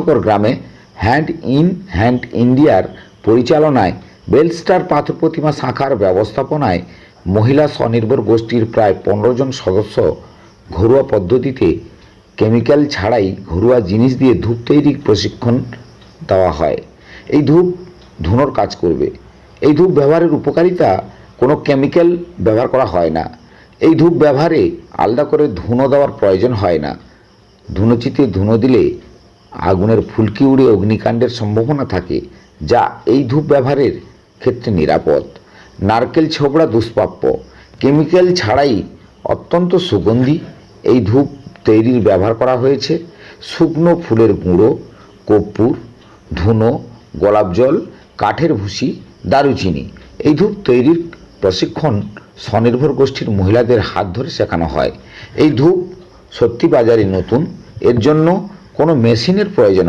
পঞ্চকর গ্রামে hand in hand ইন্ডিয়ার পরিচালনায় বেলস্টার পাথর প্রতিমা শাখার ব্যবস্থাপনায় মহিলা স্বনির্ভর গোষ্ঠীর প্রায় 15 জন সদস্য ঘরোয়া পদ্ধতিতে কেমিক্যাল ছাড়াই ঘরোয়া জিনিস দিয়ে ধূপ তৈরির প্রশিক্ষণ দেওয়া হয়। এই ধূপ ধুনোর কাজ করবে। এই ধূপ ব্যবহারের উপকারিতা: কোনো কেমিক্যাল ব্যবহার করা হয় না। এই ধূপ ব্যবহারে আলাদা করে ধুনো দেওয়ার প্রয়োজন হয় না। ধুনোচিতে ধুনো দিলে আগুনের ফুলকি উড়ে অগ্নিকাণ্ডের সম্ভাবনা থাকে, যা এই ধূপ ব্যবহারের ক্ষেত্রে নিরাপদ। নারকেল ছোবড়া দুষ্প্রাপ্য। কেমিক্যাল ছাড়াই অত্যন্ত সুগন্ধি এই ধূপ তৈরির ব্যবহার করা হয়েছে। শুকনো ফুলের গুঁড়ো, কর্পূর, ধুনো, গোলাপ জল, কাঠের ভুসি, দারুচিনি। এই ধূপ তৈরির প্রশিক্ষণ স্বনির্ভর গোষ্ঠীর মহিলাদের হাত ধরে শেখানো হয়। এই ধূপ সত্যি বাজারে নতুন, এর জন্য কোনো মেশিনের প্রয়োজন